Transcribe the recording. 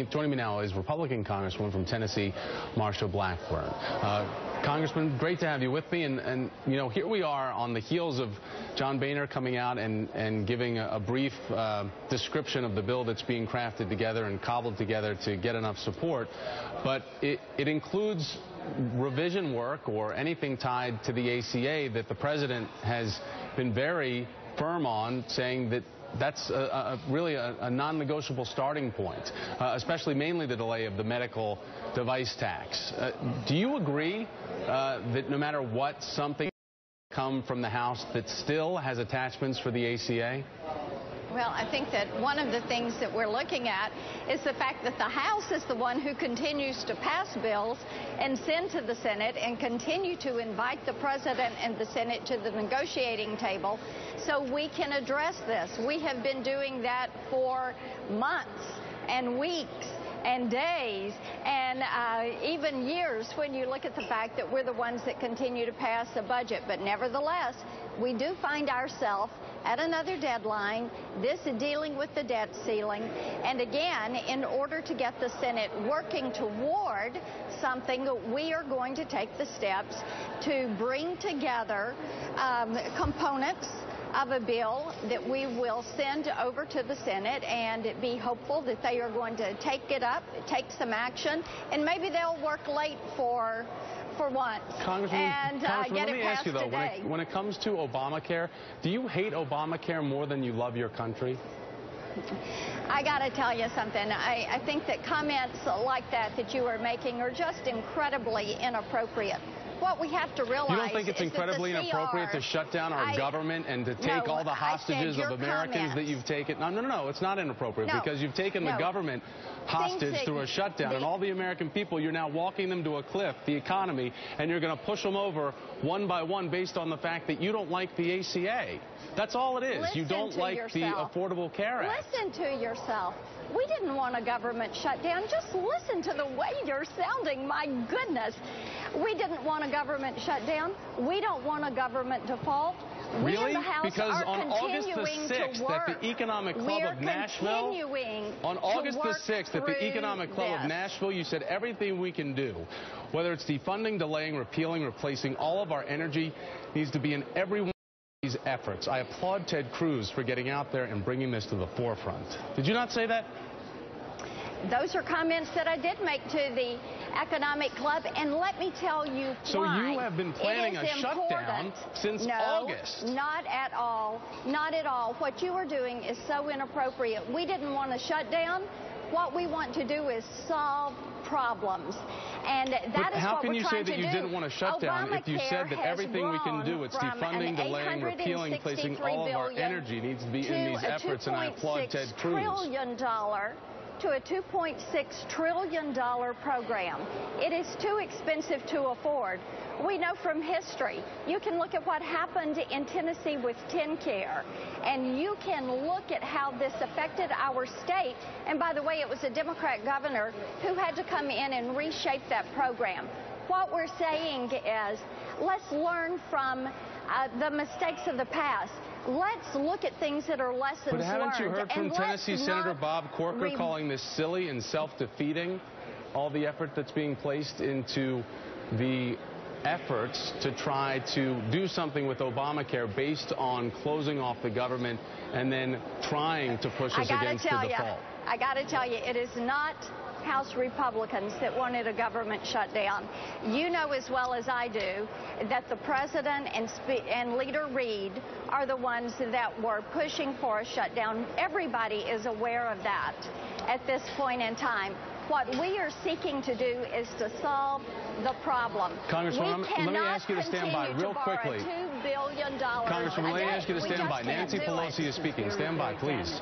Joining me now is Republican Congresswoman from Tennessee, Marsha Blackburn. Congressman, great to have you with me. And you know, here we are on the heels of John Boehner coming out and giving a brief description of the bill that's being crafted together and cobbled together to get enough support. But it includes revision work or anything tied to the ACA that the president has been very firm on, saying that that's really a non-negotiable starting point, especially mainly the delay of the medical device tax. Do you agree that no matter what, something come from the House that still has attachments for the ACA? Well, I think that one of the things that we're looking at is the fact that the House is the one who continues to pass bills and send to the Senate and continue to invite the President and the Senate to the negotiating table so we can address this. We have been doing that for months and weeks and days and even years when you look at the fact that we're the ones that continue to pass the budget. But nevertheless, we do find ourselves at another deadline, this dealing with the debt ceiling. And again, in order to get the Senate working toward something, we are going to take the steps to bring together components of a bill that we will send over to the Senate and be hopeful that they are going to take it up, take some action, and maybe they'll work late for once and get it passed today. When it comes to Obamacare, do you hate Obamacare more than you love your country? I got to tell you something. I think that comments like that you are making are just incredibly inappropriate. What we have to realize. You don't think it's incredibly inappropriate to shut down our government and to take all the hostages of Americans that you've taken? No, it's not inappropriate because you've taken the government hostage through a shutdown, and all the American people, you're now walking them to a cliff, the economy, and you're going to push them over one by one based on the fact that you don't like the ACA. That's all it is. You don't like the Affordable Care Act. Listen to yourself. We didn't want a government shutdown. Just listen to the way you're sounding. My goodness. We didn't want a government shutdown. We don't want a government default. Really? We in the House because are on August the 6th at the Economic Club of Nashville, you said everything we can do, whether it's defunding, delaying, repealing, replacing, all of our energy needs to be in every one of these efforts. I applaud Ted Cruz for getting out there and bringing this to the forefront. Did you not say that? Those are comments that I did make to the Economic Club, and let me tell you why. So you have been planning a shutdown since August. No, not at all. Not at all. What you are doing is so inappropriate. We didn't want to shut down. What we want to do is solve problems. And that is what we're trying to do. How can you say that you didn't want to shut down if you said that everything we can do, it's defunding, delaying, repealing, placing all of our energy needs to be in these efforts, and I applaud Ted Cruz. To a $2.6 trillion program. It is too expensive to afford. We know from history. You can look at what happened in Tennessee with TennCare, and you can look at how this affected our state. And by the way, it was a Democrat governor who had to come in and reshape that program. What we're saying is, let's learn from the mistakes of the past. Let's look at things that are lessons learned. But haven't you heard from Tennessee Senator Bob Corker calling this silly and self-defeating, all the effort that's being placed into the efforts to try to do something with Obamacare based on closing off the government and then trying to push us against the default? I got to tell you, it is not House Republicans that wanted a government shutdown. You know as well as I do that the President and Leader Reid are the ones that were pushing for a shutdown. Everybody is aware of that at this point in time. What we are seeking to do is to solve the problem. Congresswoman, let me ask you to stand by real quickly. $2 billion Congresswoman, let me ask you to stand by. Nancy Pelosi is speaking. Stand by, please.